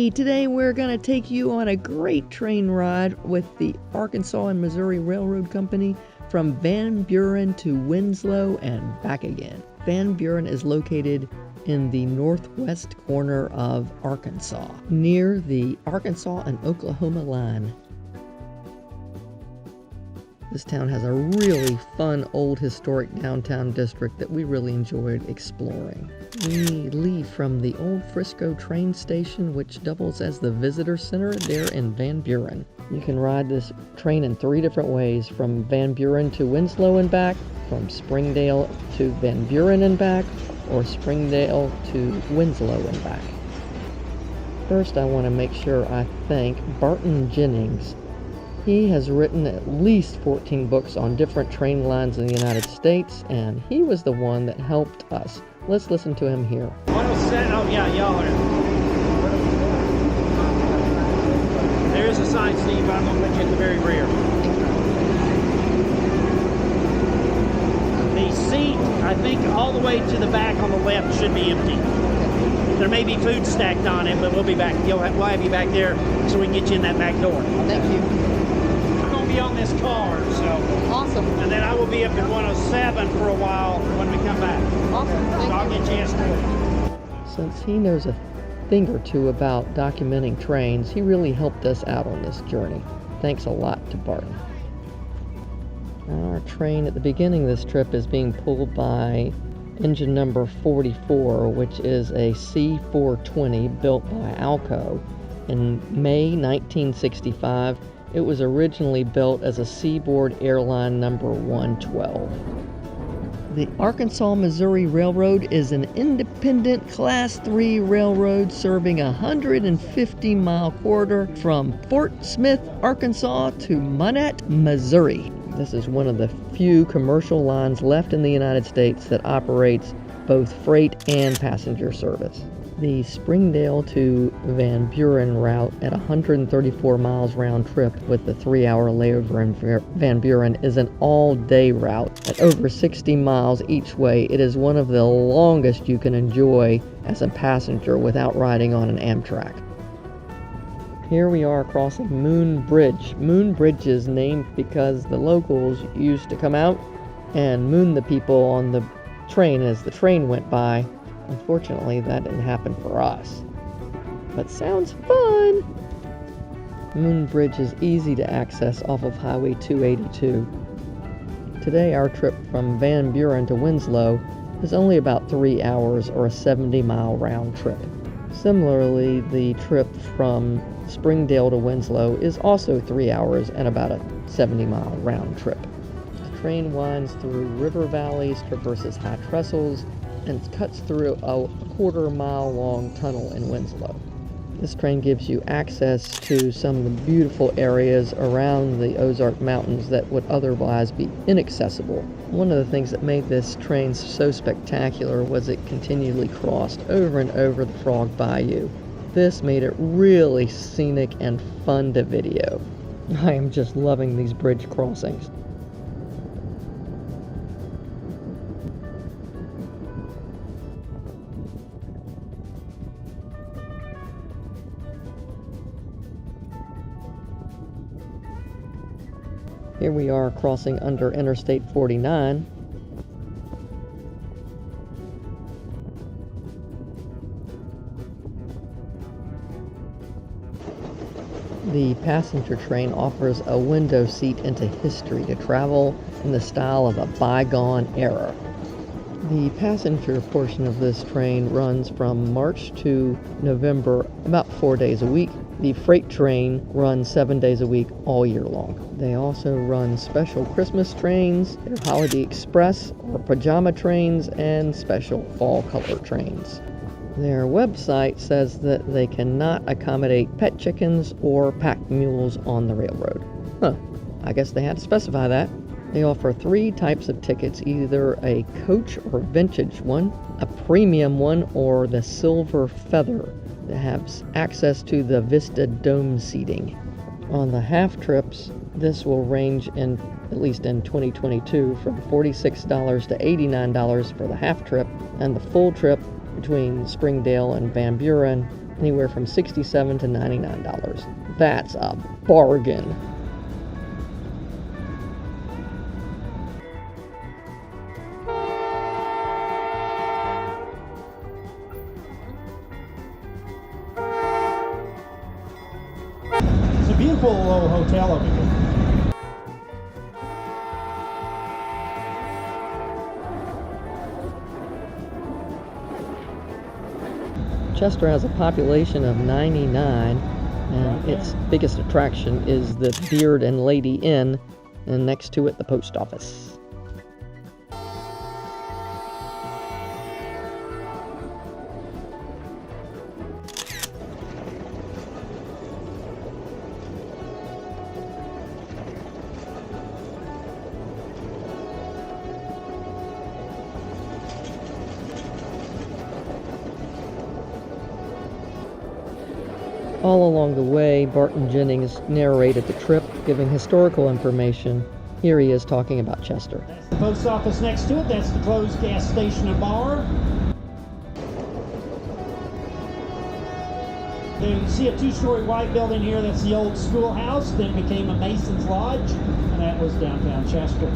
Hey, today we're going to take you on a great train ride with the Arkansas and Missouri Railroad Company from Van Buren to Winslow and back again. Van Buren is located in the northwest corner of Arkansas, near the Arkansas and Oklahoma line. This town has a really fun old historic downtown district that we really enjoyed exploring. We leave from the old Frisco train station, which doubles as the visitor center there in Van Buren. You can ride this train in 3 different ways: from Van Buren to Winslow and back, from Springdale to Van Buren and back, or Springdale to Winslow and back. First, I want to make sure I thank Barton Jennings. He has written at least 14 books on different train lines in the United States, and he was the one that helped us. Let's listen to him here. 107, oh yeah, y'all are. There is a sign, Steve, but I'm going to put you at the very rear. The seat, I think, all the way to the back on the left should be empty. There may be food stacked on it, but we'll be back. We'll have you back there so we can get you in that back door. Thank you. On this car, so Awesome. and then I will be up at 107 for a while when we come back. Awesome. So I'll get you escorted. Since he knows a thing or two about documenting trains, he really helped us out on this journey. Thanks a lot to Barton. Our train at the beginning of this trip is being pulled by engine number 44, which is a C420 built by Alco in May 1965. It was originally built as a Seaboard Airline number 112. The Arkansas-Missouri Railroad is an independent Class 3 railroad serving a 150-mile corridor from Fort Smith, Arkansas to Monett, Missouri. This is one of the few commercial lines left in the United States that operates both freight and passenger service. The Springdale to Van Buren route at 134 miles round trip with the 3-hour layover in Van Buren is an all-day route. At over 60 miles each way, it is one of the longest you can enjoy as a passenger without riding on an Amtrak. Here we are crossing Moon Bridge. Moon Bridge is named because the locals used to come out and moon the people on the train as the train went by. Unfortunately, that didn't happen for us. But sounds fun! Moon Bridge is easy to access off of Highway 282. Today, our trip from Van Buren to Winslow is only about 3 hours or a 70-mile round trip. Similarly, the trip from Springdale to Winslow is also 3 hours and about a 70-mile round trip. The train winds through river valleys, traverses high trestles, and cuts through a quarter-mile long tunnel in Winslow. This train gives you access to some of the beautiful areas around the Ozark Mountains that would otherwise be inaccessible. One of the things that made this train so spectacular was it continually crossed over and over the Frog Bayou. This made it really scenic and fun to video. I am just loving these bridge crossings. Here we are crossing under Interstate 49. The passenger train offers a window seat into history to travel in the style of a bygone era. The passenger portion of this train runs from March to November about 4 days a week. The freight train runs 7 days a week all year long. They also run special Christmas trains, their Holiday Express or pajama trains, and special fall color trains. Their website says that they cannot accommodate pet chickens or pack mules on the railroad. I guess they had to specify that. They offer 3 types of tickets, either a coach or vintage one, a premium one, or the silver feather that has access to the Vista Dome seating. On the half trips, this will range in, at least in 2022, from $46 to $89 for the half trip, and the full trip between Springdale and Van Buren anywhere from $67 to $99. That's a bargain. It's a beautiful little hotel over here. Chester has a population of 99, and its biggest attraction is the Beard and Lady Inn, and next to it the post office. All along the way, Barton Jennings narrated the trip, giving historical information. Here he is talking about Chester. That's the post office next to it. That's the closed gas station and bar. You can see a two-story white building here. That's the old schoolhouse. Then became a Mason's Lodge, and that was downtown Chester.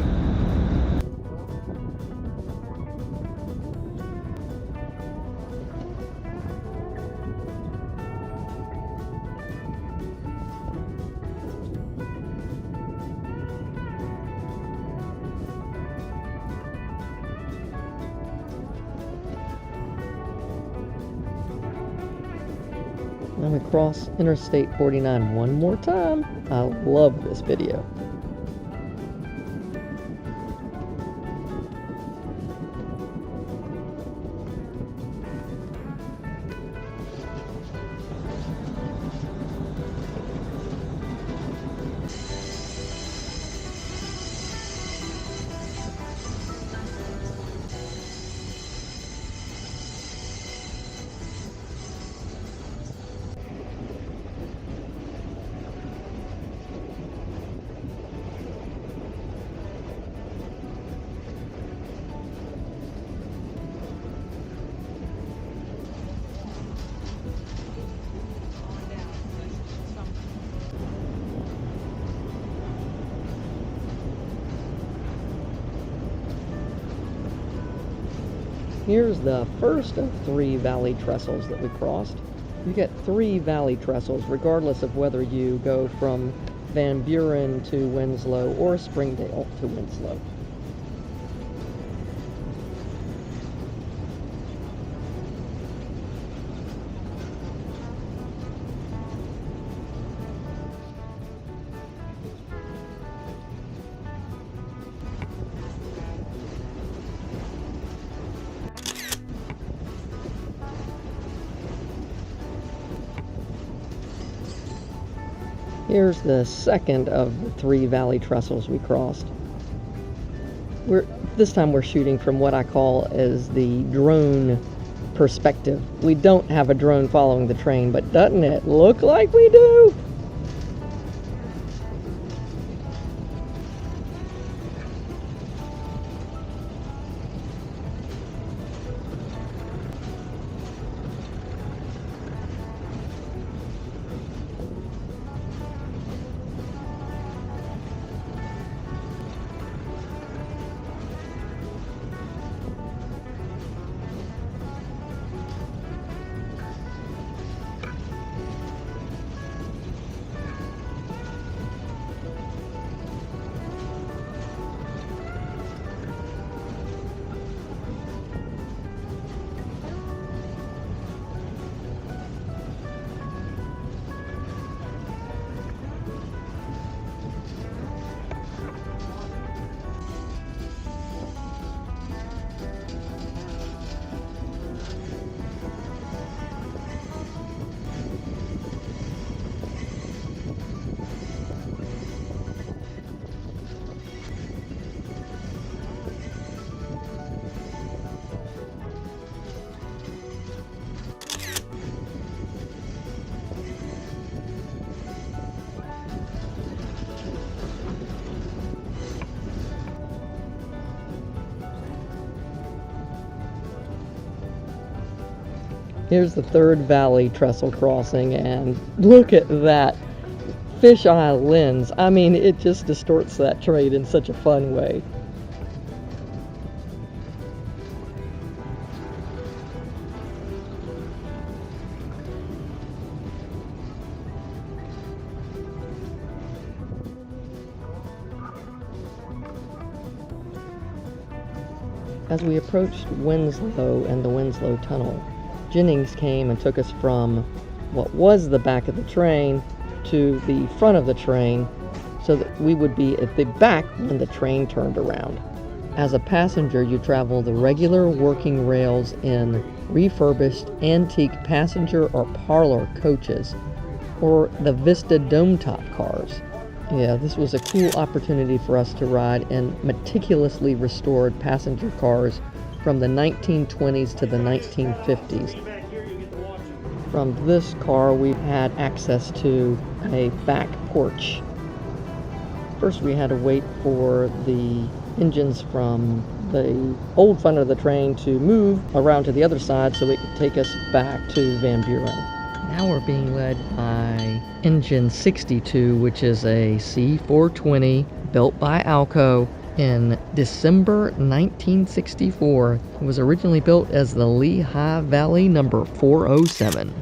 Now we cross Interstate 49 one more time. I love this video. Here's the first of 3 valley trestles that we crossed. You get 3 valley trestles regardless of whether you go from Van Buren to Winslow or Springdale to Winslow. Here's the second of the 3 valley trestles we crossed. This time we're shooting from what I call as the drone perspective. We don't have a drone following the train, but doesn't it look like we do? Here's the third valley trestle crossing, and look at that fisheye lens. I mean, it just distorts that trade in such a fun way. As we approached Winslow and the Winslow Tunnel, Jennings came and took us from what was the back of the train to the front of the train so that we would be at the back when the train turned around. As a passenger, you travel the regular working rails in refurbished antique passenger or parlor coaches, or the Vista dome-top cars. Yeah, this was a cool opportunity for us to ride in meticulously restored passenger cars from the 1920s to the 1950s. From this car, we had access to a back porch. First, we had to wait for the engines from the old front of the train to move around to the other side so it could take us back to Van Buren. Now we're being led by engine 62, which is a C420 built by Alco in December 1964. It was originally built as the Lehigh Valley number 407.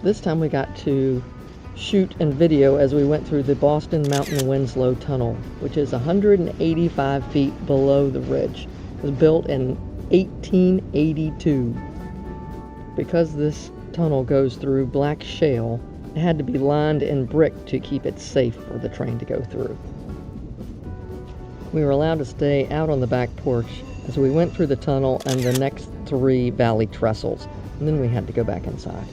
This time we got to shoot and video as we went through the Boston Mountain Winslow Tunnel, which is 185 feet below the ridge. It was built in 1882. Because this tunnel goes through black shale, it had to be lined in brick to keep it safe for the train to go through. We were allowed to stay out on the back porch as we went through the tunnel and the next 3 valley trestles, and then we had to go back inside.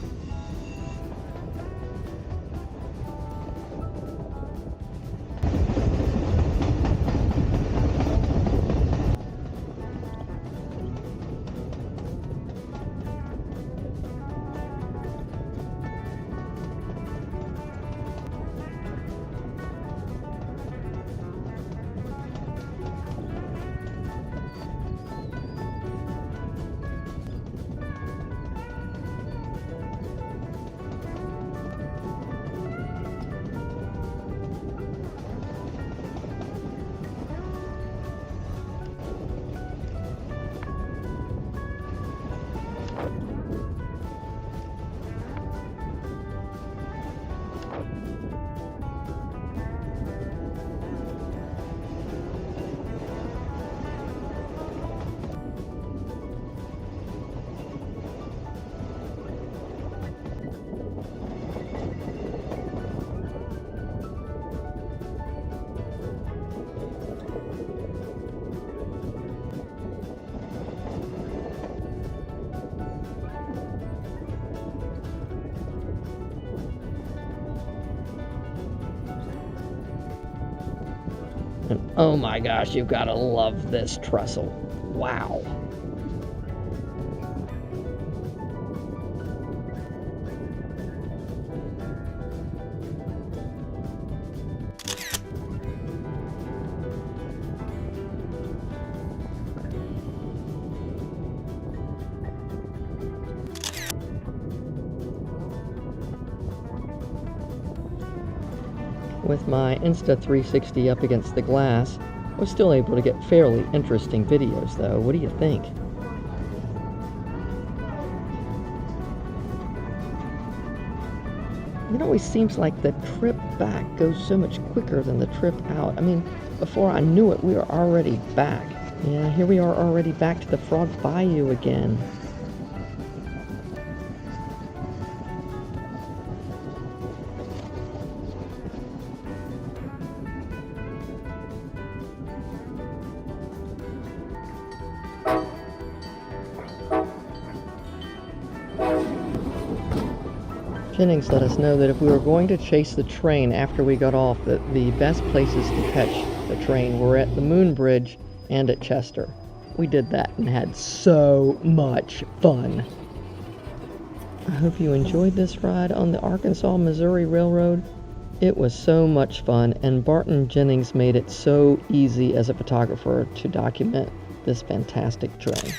And oh my gosh, you've got to love this trestle. Wow. With my Insta360 up against the glass, I was still able to get fairly interesting videos though. What do you think? It always seems like the trip back goes so much quicker than the trip out. I mean, before I knew it, we were already back. Yeah, here we are already back to the Frog Bayou again. Jennings let us know that if we were going to chase the train after we got off, that the best places to catch the train were at the Moon Bridge and at Chester. We did that and had so much fun. I hope you enjoyed this ride on the Arkansas-Missouri Railroad. It was so much fun, and Barton Jennings made it so easy as a photographer to document this fantastic train.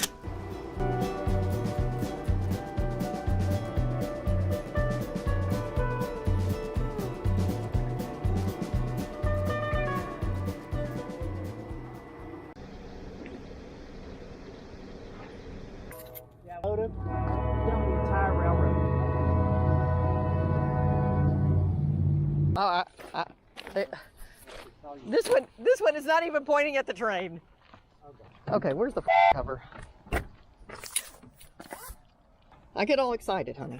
Yeah, Foto. Get on the entire railroad. This one is not even pointing at the train. Okay, where's the cover? I get all excited, honey.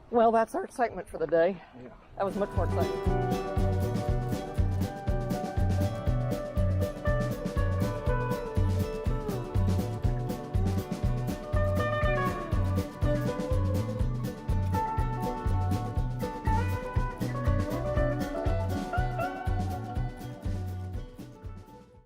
Well, that's our excitement for the day. Yeah. That was much more exciting.